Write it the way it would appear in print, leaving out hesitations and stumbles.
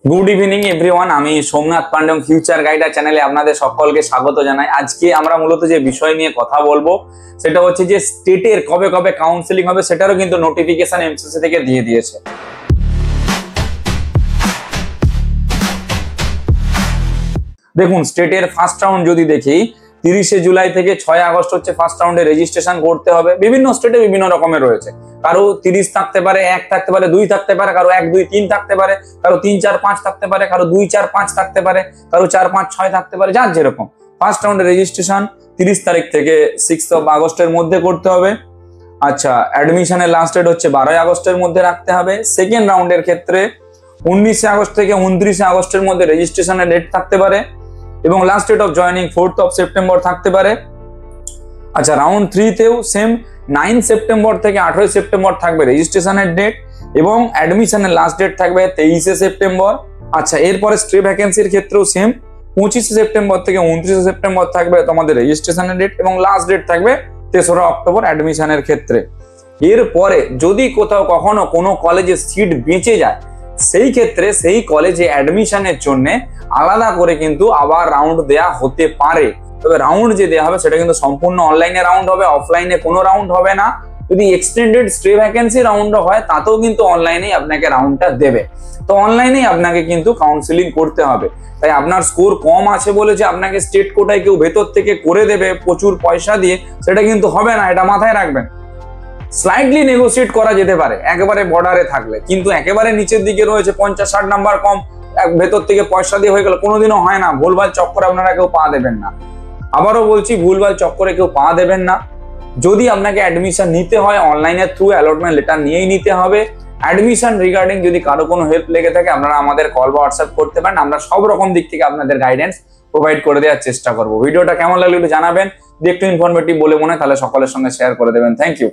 Good evening everyone, আমি Somnath Pandey future গাইডার চ্যানেলে আপনাদের সকলকে স্বাগত জানাই। আজকে আমরা মূলত যে বিষয় নিয়ে কথা বলবো সেটা হচ্ছে যে স্টেটের কবে কবে কাউন্সেলিং হবে সেটারও কিন্তু নোটিফিকেশন এমসিসি থেকে দিয়ে দিয়েছে। দেখুন, স্টেটের ফার্স্ট রাউন্ড যদি দেখি 30শে জুলাই থেকে 6 আগস্ট হচ্ছে ফার্স্ট রাউন্ডে রেজিস্ট্রেশন করতে হবে। বিভিন্ন স্টেটে বিভিন্ন রকমের রয়েছে, কারো 30 থাকতে পারে, 1 থাকতে পারে, 2 থাকতে পারে, কারো 1, 2, 3 থাকতে পারে, কারো 3, 4, 5 থাকতে পারে, কারো 2, 4, 5 থাকতে পারে, কারো 4, 5, 6 থাকতে পারে, যার যেরকম। ফার্স্ট রাউন্ডে রেজিস্ট্রেশন 30 তারিখ থেকে 6 আগস্টের মধ্যে করতে হবে। আচ্ছা, অ্যাডমিশনের লাস্ট ডেট হচ্ছে 12 আগস্টের মধ্যে রাখতে হবে। সেকেন্ড রাউন্ডের ক্ষেত্রে 19 আগস্ট থেকে 29 আগস্টের মধ্যে রেজিস্ট্রেশনের ডেট থাকতে পারে এবং last date of joining 4 September থাকতে পারে। আচ্ছা, রাউন্ড 3 তেও সেম 9 সেপ্টেম্বর থেকে 18 সেপ্টেম্বর থাকবে রেজিস্ট্রেশনের ডেট এবং অ্যাডমিশনের লাস্ট ডেট থাকবে 23 সেপ্টেম্বর। আচ্ছা, এরপরে স্ট্রে ভ্যাকেন্সির ক্ষেত্রেও সেম 25 সেপ্টেম্বর থেকে 29 সেপ্টেম্বর থাকবে তোমাদের রেজিস্ট্রেশনের ডেট এবং লাস্ট ডেট থাকবে 3 অক্টোবর অ্যাডমিশনের ক্ষেত্রে। এরপরে যদি কোথাও কখনো কোনো কলেজে সিট বেঁচে যায় সেই ক্ষেত্রে সেই কলেজে অ্যাডমিশনের জন্য আলাদা করে কিন্তু আবার রাউন্ড দেয়া হতে পারে। তবে রাউন্ড যে দেওয়া হবে সেটা কিন্তু সম্পূর্ণ অনলাইনে রাউন্ড হবে, অফলাইনে কোনো রাউন্ড হবে না। যদি এক্সটেন্ডেড স্ট্রে ভ্যাকেন্সি রাউন্ড হয় তাতেও কিন্তু অনলাইনেই আপনাকে রাউন্ডটা দেবে। তো অনলাইনেই আপনাকে কিন্তু কাউন্সিলিং করতে হবে। তাই আপনার স্কোর কম আছে বলে যে আপনাকে স্টেট কোটায় কেউ ভেতর থেকে করে দেবে প্রচুর পয়সা দিয়ে, সেটা কিন্তু হবে না, এটা মাথায় রাখবেন। স্লাইটলি নেগোসিয়েট করা যেতে পারে একেবারে বর্ডারে থাকলে, কিন্তু একেবারে নিচের দিকে রয়েছে 50-60 নাম্বার কম, ভেতর থেকে পয়সা দিয়ে হয়ে গেল, কোনোদিনও হয় না। ভুলভাল চক্করে আপনারা কেউ পা দেবেন না। আবারও বলছি, ভুলভাল চক্করে কেউ পা দেবেন না। যদি আপনাকে অ্যাডমিশন নিতে হয় অনলাইনের থ্রু অ্যালটমেন্ট লেটার নিয়েই নিতে হবে। অ্যাডমিশন রিগার্ডিং যদি কারো কোনো হেল্প লেগে থাকে আপনারা আমাদের কল বা হোয়াটসঅ্যাপ করতে পারেন, আমরা সব রকম দিক থেকে আপনাদের গাইডেন্স প্রোভাইড করে দেওয়ার চেষ্টা করবো। ভিডিওটা কেমন লাগলো একটু জানাবেন, যদি একটু ইনফরমেটিভ বলে মনে হয় তাহলে সকলের সঙ্গে শেয়ার করে দেবেন। Thank you.